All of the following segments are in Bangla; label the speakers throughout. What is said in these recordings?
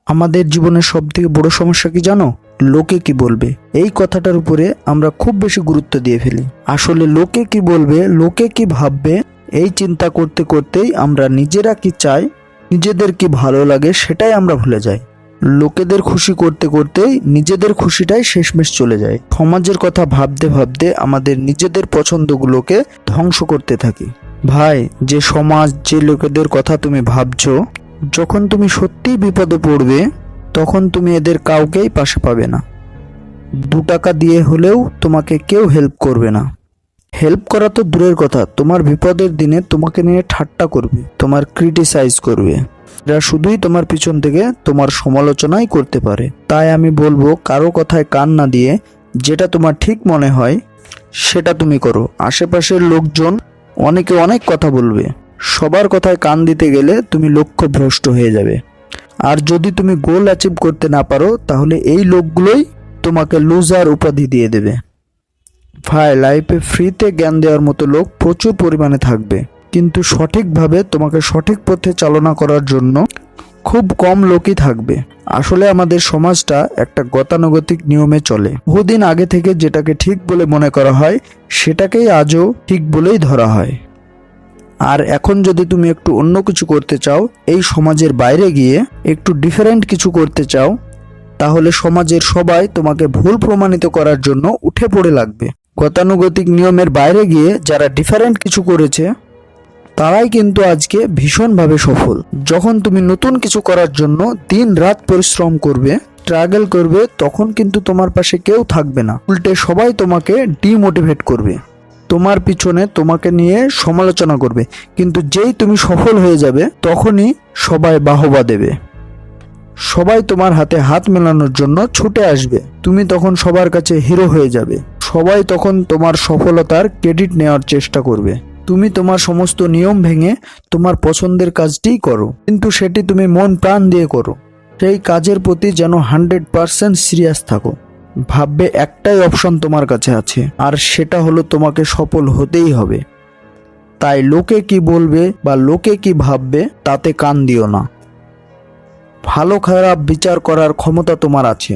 Speaker 1: আমাদের জীবনের সবথেকে বড় সমস্যা কি জানো? লোকে কি বলবে, এই কথাটার উপরে আমরা খুব বেশি গুরুত্ব দিয়ে ফেলি। আসলে লোকে কি বলবে, লোকে কি ভাববে, এই চিন্তা করতে করতেই আমরা নিজেরা কি চাই, নিজেদের কি ভালো লাগে সেটাই আমরা ভুলে যাই। লোকেদের খুশি করতে করতেই নিজেদের খুশিটাই শেষমেশ চলে যায়। সমাজের কথা ভাবতে ভাবতে আমাদের নিজেদের পছন্দগুলোকে ধ্বংস করতে থাকি। ভাই, যে সমাজ, যে লোকেদের কথা তুমি ভাবছো, যখন তুমি সত্যিই বিপদে পড়বে তখন তুমি এদের কাউকেই পাশে পাবে না। 2 টাকা দিয়ে হলেও তোমাকে কেউ হেল্প করবে না। হেল্প করা তো দূরের কথা, তোমার বিপদের দিনে তোমাকে নিয়ে ঠাট্টা করবে, তোমার ক্রিটিসাইজ করবে। এরা শুধুই তোমার পিছন থেকে তোমার সমালোচনাই করতে পারে। তাই আমি বলবো, কারো কথায় কান না দিয়ে যেটা তোমার ঠিক মনে হয় সেটা তুমি করো। আশেপাশের লোকজন অনেকে অনেক কথা বলবে, সবার কথায় কান দিতে গেলে তুমি লক্ষ্যভ্রষ্ট হয়ে যাবে। আর যদি তুমি গোল অ্যাচিভ করতে না পারো তাহলে এই লোকগুলোই তোমাকে লুজার উপাধি দিয়ে দেবে। ভাই, লাইফে ফ্রিতে জ্ঞান দেওয়ার মতো লোক প্রচুর পরিমাণে থাকবে, কিন্তু সঠিকভাবে তোমাকে সঠিক পথে চালনা করার জন্য খুব কম লোকই থাকবে। আসলে আমাদের সমাজটা একটা গতানুগতিক নিয়মে চলে। বহুদিন আগে থেকে যেটাকে ঠিক বলে মনে করা হয় সেটাকেই আজও ঠিক বলেই ধরা হয়। আর এখন যদি তুমি একটু অন্য কিছু করতে চাও, এই সমাজের বাইরে গিয়ে একটু ডিফারেন্ট কিছু করতে চাও, তাহলে সমাজের সবাই তোমাকে ভুল প্রমাণিত করার জন্য উঠে পড়ে লাগবে। গতানুগতিক নিয়মের বাইরে গিয়ে যারা ডিফারেন্ট কিছু করেছে তারাই কিন্তু আজকে ভীষণভাবে সফল। যখন তুমি নতুন কিছু করার জন্য দিন রাত পরিশ্রম করবে, স্ট্রাগল করবে, তখন কিন্তু তোমার পাশে কেউ থাকবে না। উল্টে সবাই তোমাকে ডিমোটিভেট করবে, তোমার পিছনে তোমাকে নিয়ে সমালোচনা করবে। কিন্তু যেই তুমি সফল হয়ে যাবে তখনই সবাই বাহবা দেবে, সবাই তোমার হাতে হাত মেলানোর জন্য ছুটে আসবে। তুমি তখন সবার কাছে হিরো হয়ে যাবে। সবাই তখন তোমার সফলতার ক্রেডিট নেওয়ার চেষ্টা করবে। তুমি তোমার সমস্ত নিয়ম ভেঙে তোমার পছন্দের কাজটিই করো, কিন্তু সেটি তুমি মন প্রাণ দিয়ে করো। সেই কাজের প্রতি যেন 100% সিরিয়াস থাকো। ভাববে একটাই অপশন তোমার কাছে আছে, আর সেটা হলো তোমাকে সফল হতেই হবে। তাই লোকে কি বলবে বা লোকে কি ভাববে তাতে কান দিও না। ভালো খারাপ বিচার করার ক্ষমতা তোমার আছে,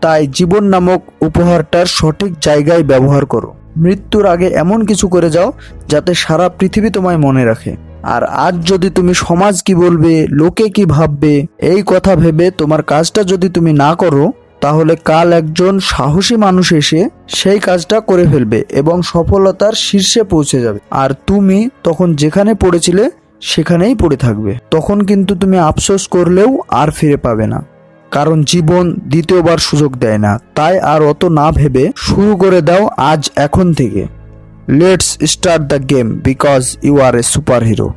Speaker 1: তাই জীবন নামক উপহারটার সঠিক জায়গায় ব্যবহার করো। মৃত্যুর আগে এমন কিছু করে যাও যাতে সারা পৃথিবী তোমায় মনে রাখে। আর আজ যদি তুমি সমাজ কি বলবে, লোকে কি ভাববে, এই কথা ভেবে তোমার কাজটা যদি তুমি না করো, তাহলে কাল একজন সাহসী মানুষ এসে সেই কাজটা করে ফেলবে এবং সফলতার শীর্ষে পৌঁছে যাবে। আর তুমি তখন যেখানে পড়েছিলে সেখানেই পড়ে থাকবে। তখন কিন্তু তুমি আফসোস করলেও আর ফিরে পাবে না, কারণ জীবন দ্বিতীয়বার সুযোগ দেয় না। তাই আর অত না ভেবে শুরু করে দাও আজ, এখন থেকে। Let's start the game because you are a super hero.